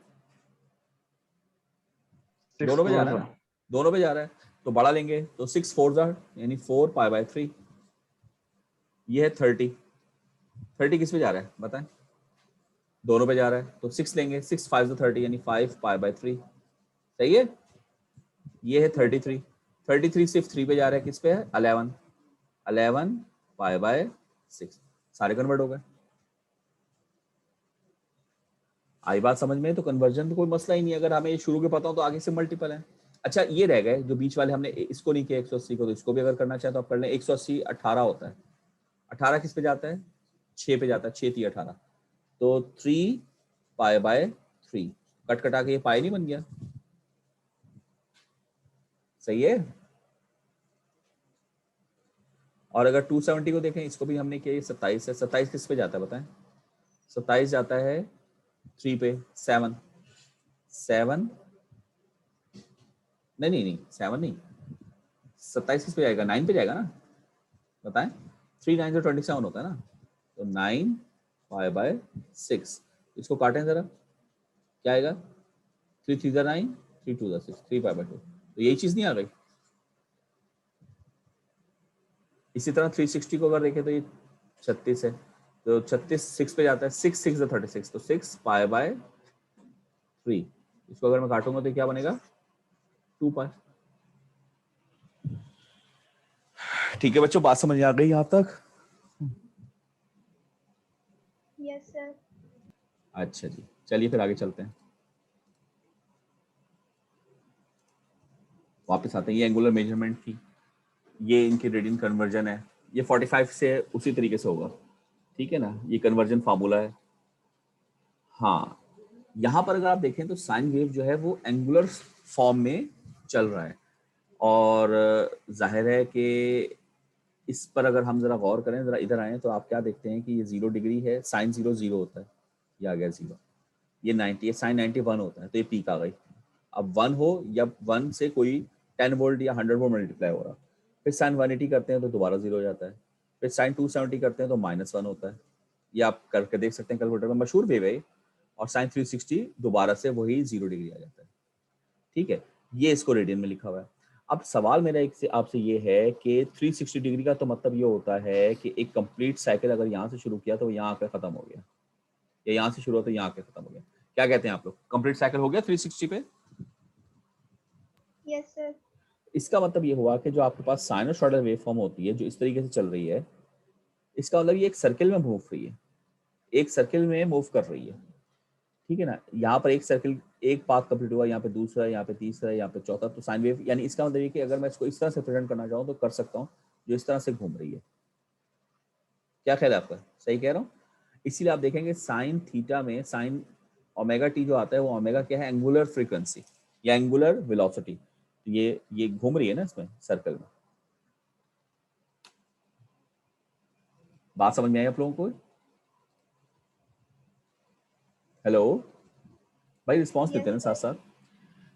Speaker 1: दोनों पे जा रहा है ना, दोनों पे जा रहा है, तो बड़ा लेंगे तो 6 4 यानी 4π/3। ये है 30। 30 किस पे जा रहा है बताएं? दोनों पे जा रहा है, तो 6 लेंगे, 6 5 30 यानी 5π/3। सही है। ये है 33। 33 सिर्फ 3 पे जा रहा है, किस पे है 11। 11π/6। सारे कन्वर्ट हो गए। आई बात समझ में? तो कन्वर्जन तो कोई मसला ही नहीं है, अगर हमें शुरू के पता हो तो आगे से मल्टीपल है। अच्छा, ये रह गए जो बीच वाले, हमने इसको नहीं किया 180 को, तो इसको भी अगर करना चाहे तो आप कर लें। 180 18 होता है। 18 किस पे जाता है, 6 पे जाता है। 6 3 18, तो 3π/3। कट कटा के ये पाई नहीं बन गया? सही है। और अगर 270 को देखें, इसको भी हमने किया, ये 27 है। 27 किस पे जाता है बताएं? 27 जाता है 3 पे। 7 7 नहीं 7 नहीं, 27 किस पे जाएगा, 9 पे जाएगा ना। बताएं, 3 9 तो 27 होता है ना, तो 9π/6। इसको काटें जरा, क्या आएगा? 3 3 9, 3 2 6, 3π/2। तो यही चीज नहीं आ गई? इसी तरह 360 को अगर देखें तो ये 36 है, तो 36 6 पे जाता है, 6 6 36, तो 6 पाई बाय 3, इसको अगर मैं काटूंगा तो क्या बनेगा 2 पाई। ठीक है बच्चों, बात समझ में आ गई यहाँ तक?
Speaker 7: Yes, sir.
Speaker 1: अच्छा जी, चलिए फिर आगे चलते हैं, वापस आते हैं। ये एंगुलर मेजरमेंट की, ये इनकी रेडियन कन्वर्जन है, ये 45 से उसी तरीके से होगा, ठीक है ना, ये कन्वर्जन फार्मूला है। हाँ, यहाँ पर अगर आप देखें तो साइन वेव जो है वो एंगुलर फॉर्म में चल रहा है, और जाहिर है कि इस पर अगर हम जरा गौर करें, जरा इधर आए तो आप क्या देखते हैं कि ये 0 डिग्री है, साइन 0 0 होता है, ये आ गया 0, ये 90 है, साइन 90 1 होता है, तो ये पीक आ गई। अब 1 हो या 1 से कोई 10 वोल्ट या 100 वोल्ट मल्टीप्लाई हो रहा, फिर साइन 180 करते हैं तो दोबारा 0 हो जाता है, फिर साइन 270 करते हैं तो -1 होता है, ये आप करके देख सकते हैं कैलकुलेटर में, मशहूर वेव है। और साइन 360 दोबारा से वही 0 डिग्री आ जाता है, ठीक है, ये इसको रेडियन में लिखा हुआ है। अब सवाल मेरा एक से आपसे ये है कि 360 डिग्री का तो मतलब ये होता है कि एक कंप्लीट साइकिल अगर यहाँ से शुरू किया तो यहाँ आकर खत्म हो गया, या यहाँ से शुरू होता है यहाँ आकर खत्म हो गया, क्या कहते हैं आप लोग, कंप्लीट साइकिल हो गया 360 पे?
Speaker 7: Yes, sir.
Speaker 1: इसका मतलब ये हुआ कि जो आपके पास साइनोसॉइडल वेवफॉर्म होती है जो इस तरीके से चल रही है, इसका मतलब ये एक सर्किल में मूव रही है, एक सर्किल में मूव कर रही है, ठीक है ना। यहाँ पर एक सर्किल, एक पाथ कंप्लीट हुआ, यहाँ पे दूसरा, यहाँ पे तीसरा, यहाँ पे चौथा, तो साइन वेव, यानी इसका मतलब ये कि अगर मैं इसको इस तरह से प्रेजेंट करना चाहूँ तो कर सकता हूँ, जो इस तरह से घूम रही है। क्या ख्याल है आपका, सही कह रहा हूँ? इसीलिए आप देखेंगे साइन थीटा में साइन ओमेगा टी जो आता है वो ओमेगा क्या है, एंगुलर फ्रीक्वेंसी या एंगुलर वेलोसिटी, ये घूम रही है ना इसमें सर्कल में। बात समझ में आई आप लोगों को? हेलो भाई, रिस्पॉन्स देते हैं ना साथ साथ।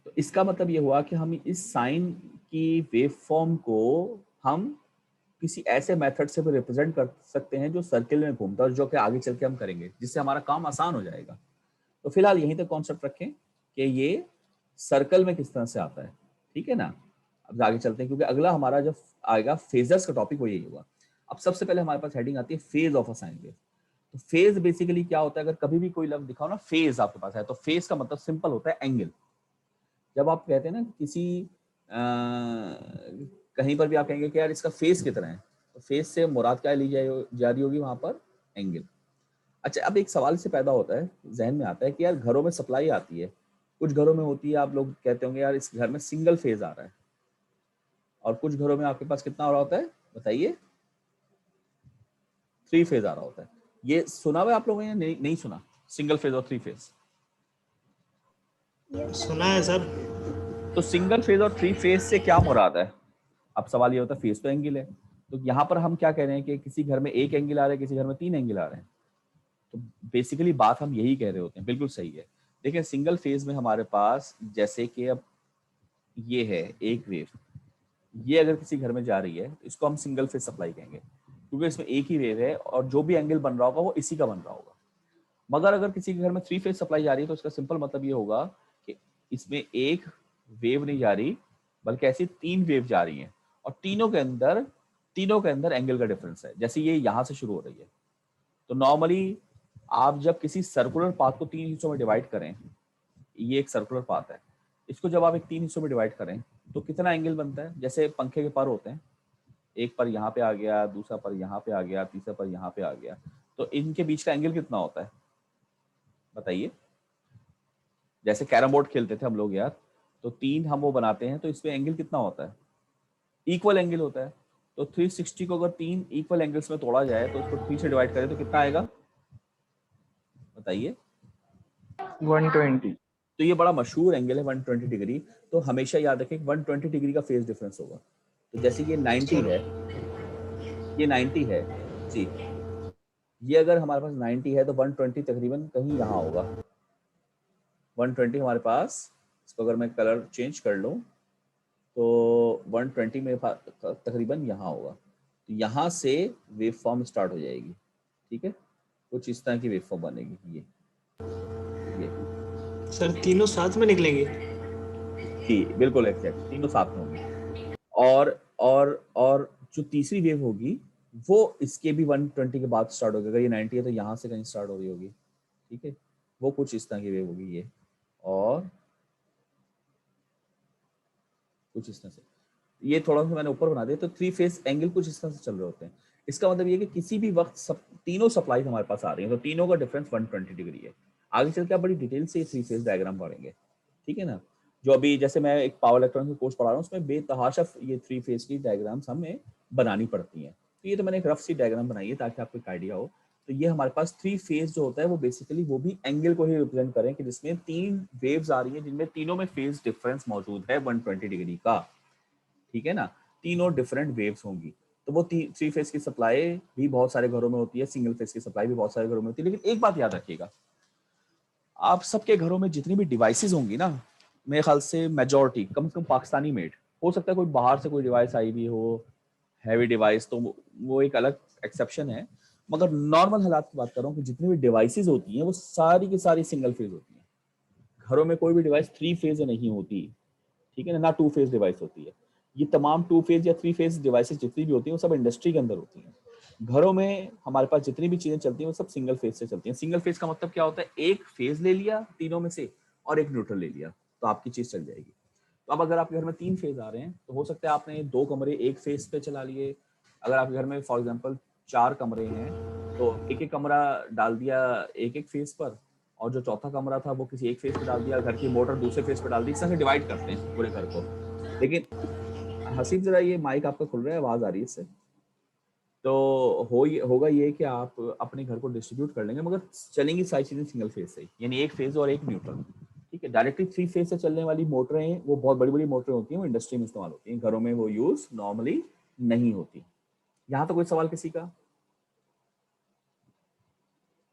Speaker 1: तो इसका मतलब ये हुआ कि हम इस साइन की वेव फॉर्म को हम किसी ऐसे मेथड से भी रिप्रेजेंट कर सकते हैं जो सर्किल में घूमता है, जो कि आगे चल के हम करेंगे, जिससे हमारा काम आसान हो जाएगा। तो फिलहाल यहीं तक कॉन्सेप्ट रखें कि ये सर्कल में किस तरह से आता है, ठीक है ना। अब आगे चलते हैं, क्योंकि अगला हमारा जो आएगा फेजर्स का टॉपिक वो यही होगा। अब सबसे पहले हमारे पास हेडिंग आती है phase of a sine wave. तो फेज बेसिकली क्या होता है, अगर कभी भी कोई लफ्ज दिखाओ ना फेज आपके पास है, तो फेज का मतलब सिंपल होता है एंगल। जब आप कहते हैं ना किसी कहीं पर भी आप कहेंगे कि यार इसका फेज कितना है, तो फेज से मुराद क्या ली जा रही होगी वहां पर, एंगल। अच्छा, अब एक सवाल से पैदा होता है, जहन में आता है कि यार घरों में सप्लाई आती है, कुछ घरों में होती है, आप लोग कहते होंगे यार इस घर में सिंगल फेज आ रहा है, और कुछ घरों में आपके पास कितना आ रहा होता है बताइए, 3 फेज आ रहा होता है। ये सुना हुआ आप लोगों ने या नहीं सुना, सिंगल फेज और 3 फेज?
Speaker 7: Yes, sir.
Speaker 2: सुना है सर।
Speaker 1: तो सिंगल फेज और 3 फेज से क्या मुराद है? अब सवाल ये होता है, फेज तो एंगल है, तो यहाँ पर हम क्या कह रहे हैं कि किसी घर में 1 एंगल आ रहा है, किसी घर में 3 एंगल आ रहे हैं। तो बेसिकली बात हम यही कह रहे होते हैं, बिल्कुल सही है। देखिए सिंगल फेज में हमारे पास जैसे कि अब ये है एक वेव, ये अगर किसी घर में जा रही है तो इसको हम सिंगल फेज सप्लाई कहेंगे, क्योंकि इसमें एक ही वेव है और जो भी एंगल बन रहा होगा वो इसी का बन रहा होगा। मगर अगर किसी के घर में 3 फेज सप्लाई जा रही है तो इसका सिंपल मतलब ये होगा कि इसमें एक वेव नहीं जा रही बल्कि ऐसी 3 वेव जा रही हैं, और तीनों के अंदर एंगल का डिफरेंस है। जैसे ये यहाँ से शुरू हो रही है, तो नॉर्मली आप जब किसी सर्कुलर पाथ को 3 हिस्सों में डिवाइड करें, ये एक सर्कुलर पाथ है, इसको जब आप एक 3 हिस्सों में डिवाइड करें तो कितना एंगल बनता है? जैसे पंखे के पर होते हैं, एक पर यहाँ पे आ गया, दूसरा पर यहाँ पे आ गया, तीसरा पर यहाँ पे आ गया, तो इनके बीच का एंगल कितना होता है बताइए? जैसे कैरम बोर्ड खेलते थे हम लोग यार, तो 3 हम वो बनाते हैं, तो इसमें एंगल कितना होता है? इक्वल एंगल होता है। तो 360 को अगर 3 इक्वल एंगल्स में तोड़ा जाए तो उसको 3 से डिवाइड करें तो कितना आएगा बताइए?
Speaker 6: 120।
Speaker 1: तो ये बड़ा मशहूर एंगल है 120 डिग्री। तो हमेशा याद रखें 120 डिग्री का फेज डिफरेंस होगा। तो जैसे ये 90 है, ये 90 है जी, ये अगर हमारे पास 90 है तो 120 तकरीबन कहीं यहाँ होगा। 120 हमारे पास, इसको अगर मैं कलर चेंज कर लूँ तो 120 मेरे पास तकरीबन यहाँ होगा। तो यहाँ से वेव फॉर्म स्टार्ट हो जाएगी, ठीक है, कुछ इस तरह की वेव फॉर्म बनेगी। ये
Speaker 8: सर तीनों साथ में निकलेंगे?
Speaker 1: जी बिल्कुल एग्जैक्ट, तीनों साथ में होंगे। और जो तीसरी वेव होगी वो इसके भी 120 के बाद स्टार्ट होगी। अगर ये 90 है तो यहाँ से कहीं स्टार्ट हो रही होगी, ठीक है, वो कुछ इस तरह की वेव होगी ये, और कुछ इस तरह से। ये थोड़ा सा मैंने ऊपर बना दिया, तो 3 फेज एंगल कुछ इस तरह से चल रहे होते हैं। इसका मतलब ये कि किसी भी वक्त तीनों सप्लाई हमारे पास आ रही है, तो तीनों का डिफरेंस 120 डिग्री है। आगे चल के आप बड़ी डिटेल से ये 3 फेज डायग्राम पढ़ेंगे, ठीक है ना। जो अभी जैसे मैं एक पावर इलेक्ट्रॉनिक्स का कोर्स पढ़ा रहा हूँ, उसमें बेतहाशा ये 3 फेज की डायग्राम्स हमें बनानी पड़ती हैं। तो ये तो मैंने एक रफ सी डायग्राम बनाई है ताकि आपको एक आइडिया हो। तो ये हमारे पास 3 फेज जो होता है वो बेसिकली वो भी एंगल को ही रिप्रेजेंट करें कि जिसमें 3 वेव्स आ रही हैं जिनमें तीनों में फेज डिफरेंस मौजूद है 120 डिग्री का, ठीक है ना। तीनों डिफरेंट वेव्स होंगी। तो वो 3 फेज की सप्लाई भी बहुत सारे घरों में होती है, सिंगल फेज की सप्लाई भी बहुत सारे घरों में होती है। लेकिन एक बात याद रखिएगा, आप सबके घरों में जितनी भी डिवाइसेस होंगी ना, मेरे ख्याल से मेजॉरिटी कम से कम पाकिस्तानी मेड, हो सकता है कोई बाहर से कोई डिवाइस आई भी हो, हैवी डिवाइस, तो वो एक अलग एक्सेप्शन है। मगर नॉर्मल हालात की बात कर रहा हूँ कि जितनी भी डिवाइसेस होती हैं वो सारी की सारी सिंगल फेज होती हैं। घरों में कोई भी डिवाइस 3 फेज नहीं होती, ठीक है ना 2 फेज डिवाइस होती है। ये तमाम 2 फेज या 3 फेज डिवाइसेस जितनी भी होती हैं वो सब इंडस्ट्री के अंदर होती हैं। घरों में हमारे पास जितनी भी चीजें चलती हैं वो सब सिंगल फेज से चलती हैं। सिंगल फेज का मतलब क्या होता है, एक फेज ले लिया तीनों में से और एक न्यूट्रल ले लिया तो आपकी चीज चल जाएगी। तो अब अगर आपके घर में 3 फेज आ रहे हैं तो हो सकता है आपने 2 कमरे एक फेज पे चला लिए। अगर आपके घर में फॉर एग्जांपल 4 कमरे हैं तो एक एक कमरा डाल दिया एक एक फेज पर, और जो चौथा कमरा था वो किसी एक फेज पे डाल दिया, घर की मोटर दूसरे फेज पे डाल दी। इस तरह से डिवाइड करते हैं पूरे घर को। लेकिन हसीब जरा ये माइक आपका खुल रहा है, आवाज आ रही है इससे, तो होगा ये कि आप अपने घर को डिस्ट्रीब्यूट कर लेंगे, मगर चलेंगी सारी चीजें सिंगल फेज से, यानी एक फेज और एक न्यूट्रल, ठीक है। डायरेक्टली 3 फेज से चलने वाली मोटरें वो बहुत बड़ी बड़ी मोटरें होती हैं, वो इंडस्ट्री में इस्तेमाल होती हैं, घरों में वो यूज नॉर्मली नहीं होती। यहाँ तो कोई सवाल किसी का?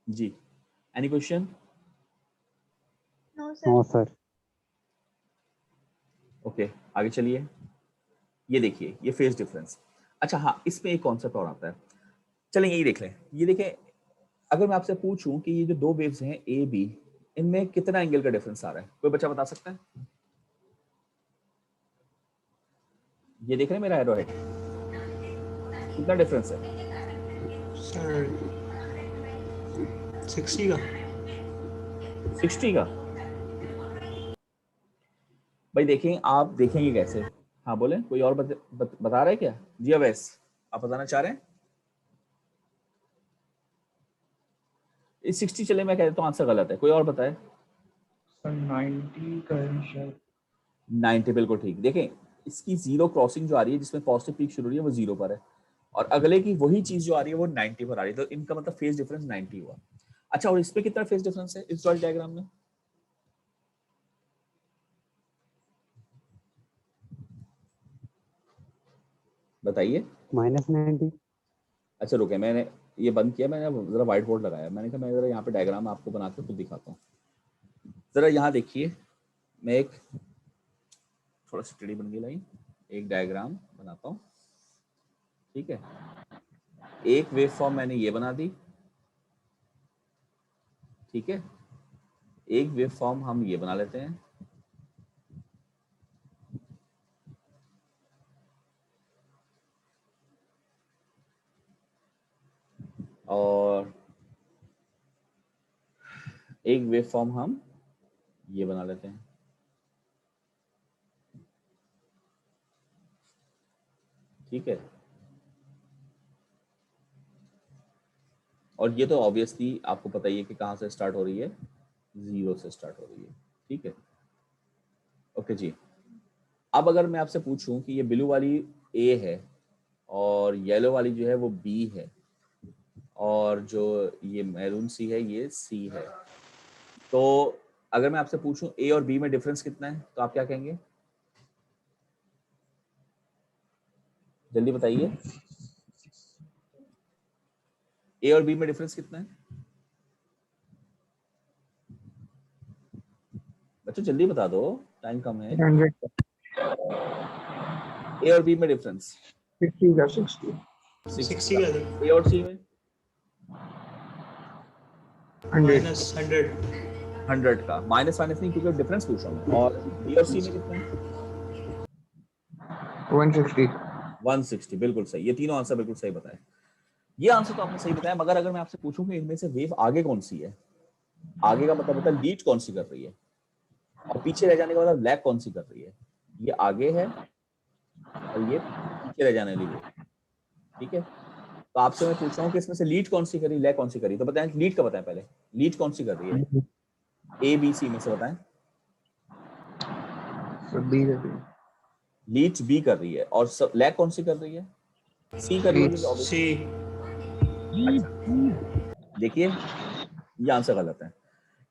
Speaker 1: जी, any question?
Speaker 7: No sir.
Speaker 1: Okay, आगे चलिए। ये देखिए ये फेज डिफरेंस। अच्छा हाँ, इसमें एक कॉन्सेप्ट और आता है, चलें यही देख लें। ये देखें, अगर मैं आपसे पूछूं कि ये जो 2 वेव्स हैं ए बी, इनमें कितना एंगल का डिफरेंस आ रहा है, कोई बच्चा बता सकता है? ये देख रहे हैं मेरा एरो है, कितना डिफरेंस है?
Speaker 8: सर 60 का।
Speaker 1: 60 का? भाई देखें, आप देखेंगे कैसे? हाँ बोले, कोई और बता रहा है क्या? जी अवैस, आप बताना चाह रहे हैं? इस 60 चले, मैं कह देता हूँ आंसर गलत है, कोई और बताए?
Speaker 6: 90 का है शायद।
Speaker 1: 90 बिल्कुल ठीक। देखें इसकी जीरो क्रॉसिंग जो आ रही है जिसमें पॉजिटिव पीक शुरू हो रही है वो 0 पर है, और अगले की वही चीज जो आ रही है वो 90 पर आ रही है, तो इनका मतलब फेज डिफरेंस 90 हुआ। अच्छा, और इस पे कितना फेज डिफरेंस है इस वाले डायग्राम में? बताइए।
Speaker 9: -90।
Speaker 1: अच्छा रुके, मैंने ये बंद किया, मैंने जरा व्हाइट बोर्ड लगाया, मैंने कहा मैं जरा यहाँ पे डायग्राम आपको बना के खुद दिखाता हूँ। जरा यहाँ देखिए, मैं एक थोड़ा सी टेढ़ी बन गई लाइन, एक डायग्राम बनाता हूँ, ठीक है। एक वेव फॉर्म मैंने ये बना दी, ठीक है। एक वेव फॉर्म हम ये बना लेते हैं, और एक वेव फॉर्म हम ये बना लेते हैं, ठीक है। और ये तो ऑब्वियसली आपको पता ही है कि कहाँ से स्टार्ट हो रही है, 0 से स्टार्ट हो रही है, ठीक है। ओके जी, अब अगर मैं आपसे पूछूं कि ये ब्लू वाली ए है और येलो वाली जो है वो बी है, और जो ये मैरून सी है ये सी है, तो अगर मैं आपसे पूछूं ए और बी में डिफरेंस कितना है तो आप क्या कहेंगे? जल्दी बताइए, ए और बी में डिफरेंस कितना है बच्चों? जल्दी बता दो, टाइम कम है।
Speaker 6: 100
Speaker 1: ए और बी में डिफरेंस
Speaker 6: 60 का 60
Speaker 8: 60 का
Speaker 1: ए और सी में
Speaker 6: 100
Speaker 1: 100 का। माइनस नहीं, क्योंकि डिफरेंस पूछ रहा हूँ। और बी और सी में कितना है?
Speaker 6: 160
Speaker 1: 160 बिल्कुल सही। ये तीनों आंसर बिल्कुल सही बताए। ये आंसर तो आपने सही बताया, मगर अगर मैं आपसे पूछूं कि इनमें से वेव आगे कौन सी है, आगे का मतलब होता है लीड कौन सी कर रही है, और पीछे रह जाने का मतलब लैग कौन सी कर रही है। ये आगे है और ये पीछे रह जाने वाली वेव, ठीक है। तो आपसे मैं पूछ रहा हूँ कि इसमें से लीड कौन सी करी, लैग कौन सी करी, तो बताएं लीड का बताएं पहले, लीड कौन सी कर रही है, ए बी सी में से बताएं।
Speaker 6: बी कर रही है।
Speaker 1: लीड बी कर रही है, और लैग कौन सी कर रही है, सी कर रही है।
Speaker 8: सी।
Speaker 1: देखिए ये आंसर गलत है।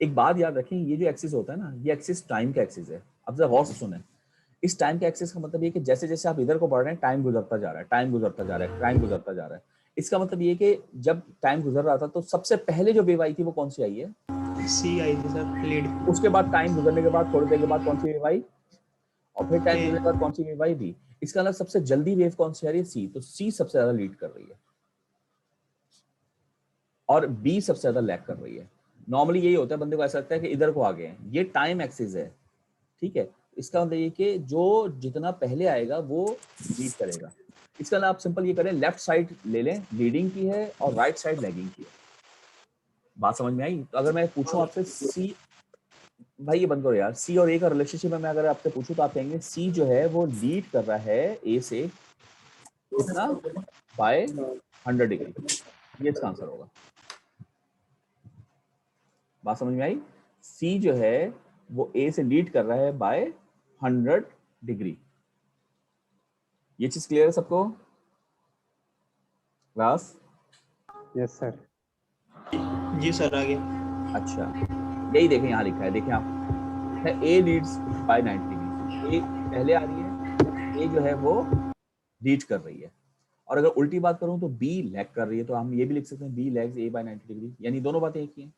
Speaker 1: एक बात याद रखें, ये जो एक्सिस होता है ना, ये एक्सिस टाइम का एक्सिस है। अब जरा गौर से सुने, इस टाइम के एक्सिस का मतलब ये कि जैसे जैसे आप इधर को बढ़ रहे हैं टाइम गुजरता जा रहा है, टाइम गुजरता जा रहा है, टाइम गुजरता जा रहा है। इसका मतलब ये कि जब टाइम गुजर रहा था तो सबसे पहले जो वेव आई थी वो कौन सी आई है,
Speaker 8: सी आई थी सर, लीड।
Speaker 1: उसके बाद टाइम गुजरने के बाद थोड़ी देर के बाद कौन सी वेव आई, और फिर टाइम गुजरने के बाद कौन सी वेव आई भी। इसका मतलब सबसे जल्दी वेव कौन सी आ रही है, सी। तो सी सबसे ज्यादा लीड कर रही है और बी सबसे ज्यादा लैग कर रही है। नॉर्मली यही होता है, बंदे को ऐसा लगता है कि इधर को आ गए हैं, ये टाइम एक्सिस है, ठीक है। इसका मतलब ये कि जो जितना पहले आएगा वो लीड करेगा। इसका मतलब आप सिंपल ये करें, लेफ्ट साइड ले लें लीडिंग की है और राइट साइड लैगिंग की है। बात समझ में आई? तो अगर मैं पूछूं आपसे सी, भाई ये बंद करो यार, सी और ए का रिलेशनशिप में मैं अगर आपसे पूछूं तो आप कहेंगे सी जो है वो लीड कर रहा है ए से कितना, बाय 100 डिग्री। ये इसका आंसर होगा। बात समझ में आई? सी जो है वो ए से लीड कर रहा है बाय 100 डिग्री। ये चीज क्लियर है सबको? क्लास?
Speaker 3: Yes sir.
Speaker 8: जी सर, आगे।
Speaker 1: अच्छा, यही देखें यहाँ लिखा है, देखें आप, है ए लीड्स बाय 90 डिग्री। ए पहले आ रही है, ए जो है वो लीड कर रही है। और अगर उल्टी बात करूं तो बी लैग कर रही है, तो हम ये भी लिख सकते हैं बी लैग्स ए बाय 90 डिग्री, यानी दोनों बातें एक ही हैं।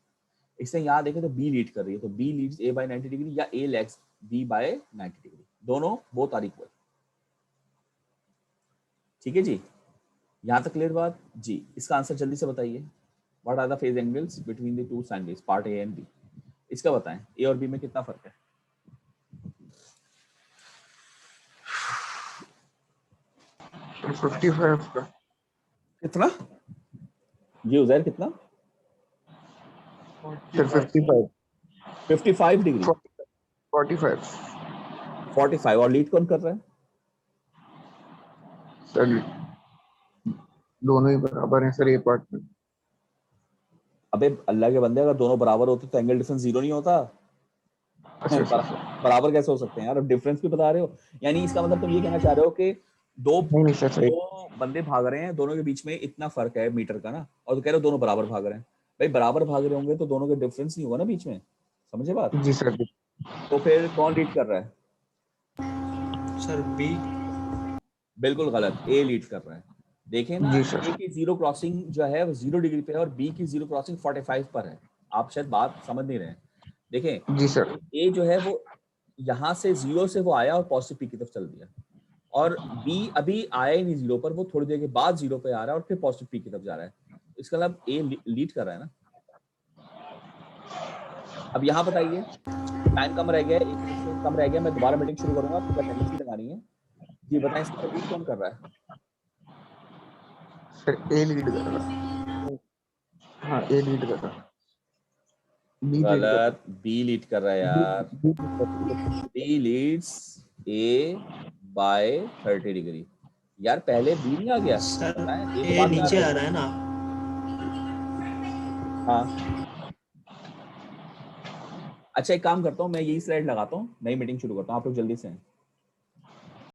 Speaker 1: इससे यहाँ देखें तो बी लीड कर रही है, तो बी लीड्स ए बाय 90 डिग्री या ए लैग्स बी बाय 90 डिग्री, दोनों बोथ आर इक्वल। ठीक है जी, यहाँ तक क्लियर बात जी। इसका आंसर जल्दी से बताइए, what are the phase angles between the two sine waves, part A and B. इसका बताएं, ए और बी में कितना फर्क है?
Speaker 6: सर 55 का।
Speaker 1: कितना? ये उजैर कितना?
Speaker 6: Sir 55
Speaker 1: 55 degree.
Speaker 6: 45
Speaker 1: 45। और लीड कौन कर रहा है?
Speaker 6: सर दोनों ही बराबर हैं सर ये पार्ट में।
Speaker 1: अबे अल्लाह के बंदे, अगर दोनों बराबर होते तो एंगल डिफरेंस जीरो नहीं होता। बराबर कैसे हो सकते हैं यार? अब डिफरेंस भी बता रहे हो, यानी इसका मतलब तुम ये कहना चाह रहे हो कि दो बंदे भाग रहे हैं, दोनों के बीच में इतना फर्क है मीटर का ना, और तो कह रहे हो दोनों बराबर भाग रहे हैं। भाई बराबर भाग रहे होंगे तो दोनों के डिफरेंस नहीं होगा ना बीच में, समझे बात?
Speaker 6: जी सर।
Speaker 1: तो फिर कौन लीड कर रहा है?
Speaker 8: Sir B.
Speaker 1: बिल्कुल गलत, ए लीड कर रहा है। देखें ना,
Speaker 6: जी सर।
Speaker 1: ए की जीरो क्रॉसिंग जो है वो 0 डिग्री पे है और बी की जीरो क्रॉसिंग 45 पर है। आप शायद बात समझ नहीं रहे हैं। देखें
Speaker 6: जी सर।
Speaker 1: ए जो है वो यहाँ से 0 से वो आया और पॉजिटिव पी की तरफ चल दिया, और बी अभी आया ही नहीं 0 पर, वो थोड़ी देर के बाद 0 पे आ रहा है और फिर पॉजिटिव पी की तरफ जा रहा है। इसका मतलब ए लीड कर रहा है ना। अब यहाँ बताइए, टाइम कम रह गया है, 1 मिनट कम रह गया, मैं दोबारा मीटिंग शुरू करूंगा, आपको टेंडेंसी लगानी है जी। बताएं इसका लीड कौन कर रहा है?
Speaker 6: सर ए लीड कर रहा है। हाँ ए लीड कर रहा है।
Speaker 1: गलत, बी लीड कर रहा है यार। बी लीड्स ए बाय 30 डिग्री। यार पहले बी नहीं आ गया?
Speaker 8: सर
Speaker 1: ए
Speaker 8: नीचे आ रहा है ना।
Speaker 1: हाँ अच्छा, एक काम करता हूँ, मैं यही स्लाइड लगाता हूँ, नई मीटिंग शुरू करता हूँ, आप लोग जल्दी से हैं।